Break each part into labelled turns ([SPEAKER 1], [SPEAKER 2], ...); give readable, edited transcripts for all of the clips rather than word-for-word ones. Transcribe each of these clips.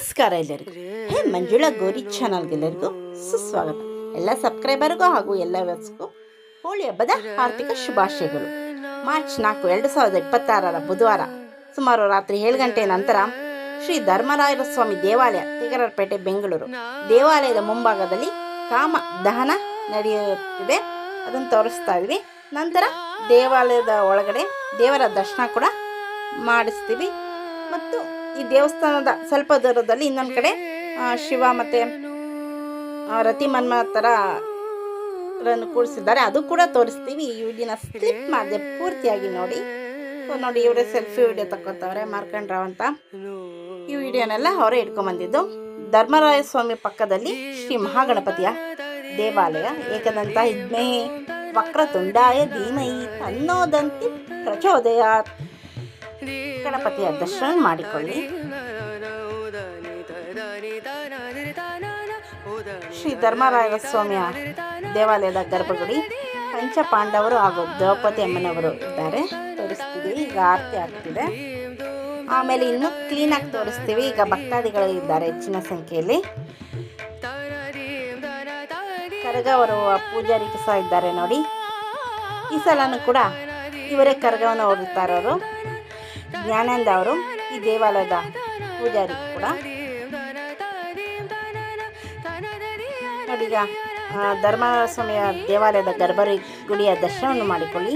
[SPEAKER 1] ನಮಸ್ಕಾರ ಎಲ್ಲರಿಗೂ. ಹೇ ಮಂಜುಳಾ ಗೌರಿ ಚಾನಲ್ಗೆಲ್ಲರಿಗೂ ಸುಸ್ವಾಗತ. ಎಲ್ಲ ಸಬ್ಸ್ಕ್ರೈಬರ್ಗೂ ಹಾಗೂ ಎಲ್ಲ ವ್ಯೂವರ್ಸ್ಗೂ ಹೋಳಿ ಹಬ್ಬದ ಆರ್ಥಿಕ ಶುಭಾಶಯಗಳು. ಮಾರ್ಚ್ 4, 2026 ಬುಧವಾರ ಸುಮಾರು ರಾತ್ರಿ 7 ಗಂಟೆ ನಂತರ ಶ್ರೀ ಧರ್ಮರಾಯರ ಸ್ವಾಮಿ ದೇವಾಲಯ, ತಿಗರಪೇಟೆ, ಬೆಂಗಳೂರು ದೇವಾಲಯದ ಮುಂಭಾಗದಲ್ಲಿ ಕಾಮ ದಹನ ನಡೆಯುತ್ತಿದೆ. ಅದನ್ನು ತೋರಿಸ್ತಾ ಇದ್ವಿ. ನಂತರ ದೇವಾಲಯದ ಒಳಗಡೆ ದೇವರ ದರ್ಶನ ಕೂಡ ಮಾಡಿಸ್ತೀವಿ. ಮತ್ತು ಈ ದೇವಸ್ಥಾನದ ಸ್ವಲ್ಪ ದೂರದಲ್ಲಿ ಇನ್ನೊಂದು ಕಡೆ ಶಿವ ಮತ್ತು ರತಿ ಮನ್ಮಥರನ್ನು ಕೂಡಿಸಿದ್ದಾರೆ, ಅದು ಕೂಡ ತೋರಿಸ್ತೀವಿ. ಈ ವಿಡಿಯೋನ ಸ್ಕಿಪ್ ಮಾಡಿದೆ, ಪೂರ್ತಿಯಾಗಿ ನೋಡಿ. ನೋಡಿ, ಇವರೇ ಸೆಲ್ಫಿ ವಿಡಿಯೋ ತಗೋತವ್ರೆ, ಮಾರ್ಕಂಡ್ರಾವ್ ಅಂತ. ಈ ವಿಡಿಯೋನೆಲ್ಲ ಅವರೇ ಇಟ್ಕೊಂಬಂದಿದ್ದು. ಧರ್ಮರಾಯ ಸ್ವಾಮಿ ಪಕ್ಕದಲ್ಲಿ ಶ್ರೀ ಮಹಾಗಣಪತಿಯ ದೇವಾಲಯ, ಏಕದಂತ ಇದ್ಮಹಿ ವಕ್ರತುಂಡಾಯ ಧೀಮಹಿ ತನ್ನೋದಂತಿ ಪ್ರಚೋದಯಾತ್. ಗಣಪತಿಯ ದರ್ಶನ ಮಾಡಿಕೊಳ್ಳಿ. ಶ್ರೀ ಧರ್ಮರಾಯ ಸ್ವಾಮಿಯ ದೇವಾಲಯದ ಗರ್ಭಗುಡಿ, ಪಂಚಪಾಂಡವರು ಹಾಗೂ ದ್ರೌಪದಿ ಅಮ್ಮನವರು ಇದ್ದಾರೆ, ತೋರಿಸ್ತೀವಿ. ಈಗ ಆರತಿ ಆಗ್ತಿದೆ. ಆಮೇಲೆ ಇನ್ನು ಕ್ಲೀನಾಗಿ ತೋರಿಸ್ತೀವಿ. ಈಗ ಭಕ್ತಾದಿಗಳು ಇದ್ದಾರೆ ಹೆಚ್ಚಿನ ಸಂಖ್ಯೆಯಲ್ಲಿ. ಕರಗವರು ಪೂಜಾರಿ ಸಹ ಇದ್ದಾರೆ ನೋಡಿ. ಈ ಸಲನೂ ಕೂಡ ಇವರೇ ಕರಗವನ್ನು ಹೊರುತ್ತಾ ಇರೋರು. ಜ್ಞಾನಂದ ಅವರು ಈ ದೇವಾಲಯದ ಪೂಜಾರಿ ಕೂಡ ನೋಡಿ. ಈಗ ಧರ್ಮರಾಯ ಸ್ವಾಮಿಯ ದೇವಾಲಯದ ಗರ್ಭಗುಡಿಯ ದರ್ಶನವನ್ನು ಮಾಡಿಕೊಳ್ಳಿ,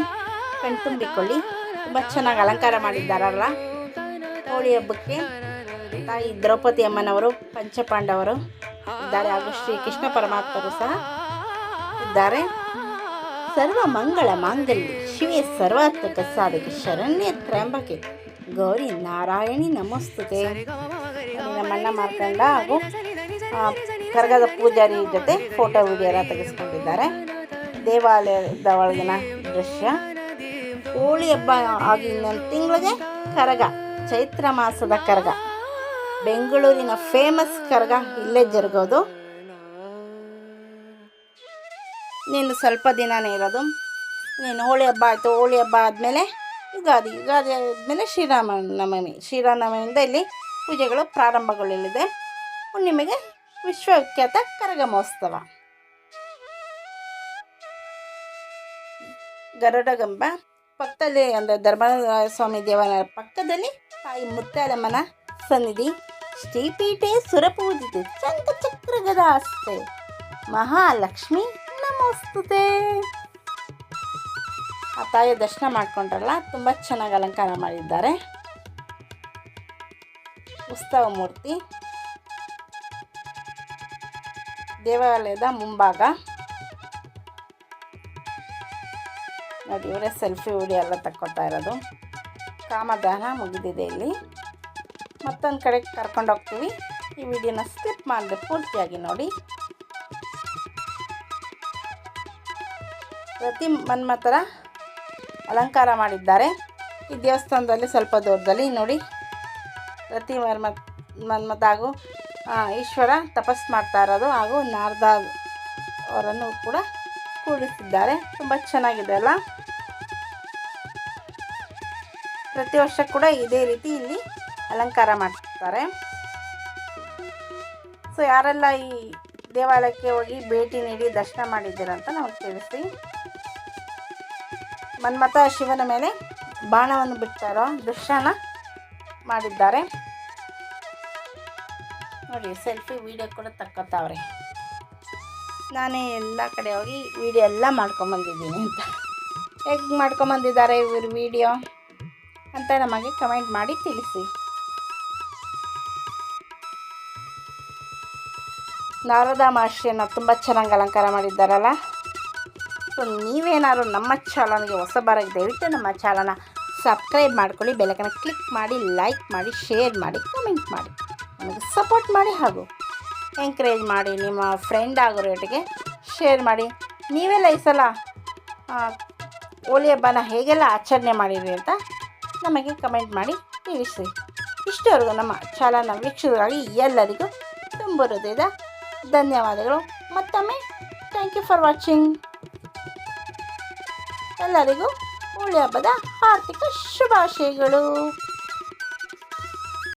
[SPEAKER 1] ಕಣ್ತುಂಬಿಕೊಳ್ಳಿ. ತುಂಬ ಚೆನ್ನಾಗಿ ಅಲಂಕಾರ ಮಾಡಿದ್ದಾರಲ್ಲ ಹೋಳಿ ಹಬ್ಬಕ್ಕೆ. ತಾಯಿ ದ್ರೌಪದಿ ಅಮ್ಮನವರು, ಪಂಚಪಾಂಡವರು ಇದ್ದಾರೆ, ಹಾಗೂ ಶ್ರೀ ಕೃಷ್ಣ ಪರಮಾತ್ಮರು ಸಹ ಇದ್ದಾರೆ. ಸರ್ವ ಮಂಗಳ ಮಾಂಗಲ್ಯ ಶಿವೆ ಸರ್ವಾತ್ಮಕ ಸಾಧಕೆ ಶರಣ್ಯ ತ್ರ್ಯಂಬಕೆ ಗೌರಿ ನಾರಾಯಣಿ ನಮಸ್ತುತೆ. ನಮ್ಮಣ್ಣ ಮಾರ್ಕಂಡ ಹಾಗೂ ಕರಗದ ಪೂಜಾರಿ ಜೊತೆ ಫೋಟೋ ವಿಡಿಯೋ ಎಲ್ಲ ತೆಗೆಸ್ಕೊಂಡಿದ್ದಾರೆ. ದೇವಾಲಯದ ಒಳಗಿನ ದೃಶ್ಯ. ಹೋಳಿ ಹಬ್ಬ ಆಗಿ ಇನ್ನೊಂದು ತಿಂಗಳಿಗೆ ಕರಗ, ಚೈತ್ರ ಮಾಸದ ಕರಗ, ಬೆಂಗಳೂರಿನ ಫೇಮಸ್ ಕರಗ ಇಲ್ಲೇ ಜರುಗೋದು. ನೀನು ಸ್ವಲ್ಪ ದಿನವೇ ಇರೋದು. ನೀನು ಹೋಳಿ ಹಬ್ಬ ಆಯಿತು, ಹೋಳಿ ಹಬ್ಬ ಆದಮೇಲೆ ಯುಗಾದಿ ಆದಮೇಲೆ ಶ್ರೀರಾಮನವಮಿಯಿಂದ ಇಲ್ಲಿ ಪೂಜೆಗಳು ಪ್ರಾರಂಭಗೊಳ್ಳಲಿದೆ. ಹುಣ್ಣಿಮೆಗೆ ವಿಶ್ವವಿಖ್ಯಾತ ಕರಗ ಮಹೋತ್ಸವ. ಗರುಡಗಂಬ ಪಕ್ಕದಲ್ಲಿ, ಅಂದರೆ ಧರ್ಮರಾಯ ಸ್ವಾಮಿ ದೇವಾಲಯ ಪಕ್ಕದಲ್ಲಿ ತಾಯಿ ಮುತ್ತಾಲಮ್ಮನ ಸನ್ನಿಧಿ. ಶ್ರೀಪೀಠೆ ಸುರಪೂಜಿತ ಚಂದ್ರಚಕ್ರ ಗದಾಸ್ತೆ ಮಹಾಲಕ್ಷ್ಮಿ ನಮೋಸ್ತುತೆ. ಆ ತಾಯಿಯ ದರ್ಶನ ಮಾಡಿಕೊಂಡ್ರಲ್ಲ, ತುಂಬ ಚೆನ್ನಾಗಿ ಅಲಂಕಾರ ಮಾಡಿದ್ದಾರೆ. ಉತ್ಸವ ಮೂರ್ತಿ ದೇವಾಲಯದ ಮುಂಭಾಗ ನೋಡಿ. ಇವರೇ ಸೆಲ್ಫಿ ವಿಡಿಯೋ ಎಲ್ಲ ತಕ್ಕೊತಾ ಇರೋದು. ಕಾಮದಾನ ಮುಗಿದಿದೆ ಇಲ್ಲಿ. ಮತ್ತೊಂದು ಕಡೆ ಕರ್ಕೊಂಡು ಹೋಗ್ತೀವಿ. ಈ ವಿಡಿಯೋನ ಸ್ಕಿಪ್ ಮಾಡಿದೆ, ಪೂರ್ತಿಯಾಗಿ ನೋಡಿ. ರತಿ ಮನ್ಮಥರ ಅಲಂಕಾರ ಮಾಡಿದ್ದಾರೆ ಈ ದೇವಸ್ಥಾನದಲ್ಲಿ. ಸ್ವಲ್ಪ ದೂರದಲ್ಲಿ ನೋಡಿ, ರತಿ ಮನ್ಮಥ ಹಾಗೂ ಈಶ್ವರ ತಪಸ್ ಮಾಡ್ತಾ ಇರೋದು, ಹಾಗೂ ನಾರದ ಅವರನ್ನು ಕೂಡ ಕೂಡಿಸಿದ್ದಾರೆ. ತುಂಬ ಚೆನ್ನಾಗಿದೆ ಅಲ್ಲ. ಪ್ರತಿ ವರ್ಷ ಕೂಡ ಇದೇ ರೀತಿ ಇಲ್ಲಿ ಅಲಂಕಾರ ಮಾಡ್ತಾರೆ. ಸೊ ಯಾರೆಲ್ಲ ಈ ದೇವಾಲಯಕ್ಕೆ ಹೋಗಿ ಭೇಟಿ ನೀಡಿ ದರ್ಶನ ಮಾಡಿದ್ದೀರಂತ ನಮಗೆ ತಿಳಿಸಿ. ಮನ್ಮಥ ಶಿವನ ಮೇಲೆ ಬಾಣವನ್ನು ಬಿಡ್ತಾರೋ ದೃಶ್ಯನ ಮಾಡಿದ್ದಾರೆ ನೋಡಿ. ಸೆಲ್ಫಿ ವಿಡಿಯೋ ಕೂಡ ತಕ್ಕೊತಾವ್ರೆ. ನಾನೇ ಎಲ್ಲ ಕಡೆ ಹೋಗಿ ವಿಡಿಯೋ ಎಲ್ಲ ಮಾಡ್ಕೊಂಬಂದಿದ್ದೀನಿ ಅಂತ. ಹೇಗೆ ಮಾಡ್ಕೊಂಬಂದಿದ್ದಾರೆ ಇವರು ವಿಡಿಯೋ ಅಂತ ನಮಗೆ ಕಮೆಂಟ್ ಮಾಡಿ ತಿಳಿಸಿ. ನಾರದ ಮಹರ್ಷಿಯನ್ನು ತುಂಬ ಚೆನ್ನಾಗಿ ಅಲಂಕಾರ ಮಾಡಿದ್ದಾರಲ್ಲ. ಸೊ ನೀವೇನಾದ್ರು ನಮ್ಮ ಚಾನಲ್ಗೆ ಹೊಸಬರಾಗಿ ದಯವಿಟ್ಟು ನಮ್ಮ ಚಾನಲ್ನ ಸಬ್ಸ್ಕ್ರೈಬ್ ಮಾಡ್ಕೊಳ್ಳಿ, ಬೆಲ್ಲೈಕನ್ನ ಕ್ಲಿಕ್ ಮಾಡಿ, ಲೈಕ್ ಮಾಡಿ, ಶೇರ್ ಮಾಡಿ, ಕಮೆಂಟ್ ಮಾಡಿ, ನಮಗೆ ಸಪೋರ್ಟ್ ಮಾಡಿ ಹಾಗೂ ಎಂಕರೇಜ್ ಮಾಡಿ. ನಿಮ್ಮ ಫ್ರೆಂಡ್ ಆಗೋರೊಟ್ಟಿಗೆ ಶೇರ್ ಮಾಡಿ. ನೀವೆಲ್ಲ ಈ ಸಲ ಹೋಳಿ ಹಬ್ಬನ ಹೇಗೆಲ್ಲ ಆಚರಣೆ ಮಾಡಿರಿ ಅಂತ ನಮಗೆ ಕಮೆಂಟ್ ಮಾಡಿ ತಿಳಿಸಿ. ಇಷ್ಟವರೆಗೂ ನಮ್ಮ ಚಾನಲ್ನ ವೀಕ್ಷಕರಾಗಿ ಎಲ್ಲರಿಗೂ ತುಂಬ ಹೃದಯದ ಧನ್ಯವಾದಗಳು. ಮತ್ತೊಮ್ಮೆ ಥ್ಯಾಂಕ್ ಯು ಫಾರ್ ವಾಚಿಂಗ್. ಎಲ್ಲರಿಗೂ ಹೋಳಿ ಹಬ್ಬದ ಆರ್ಥಿಕ ಶುಭಾಶಯಗಳು.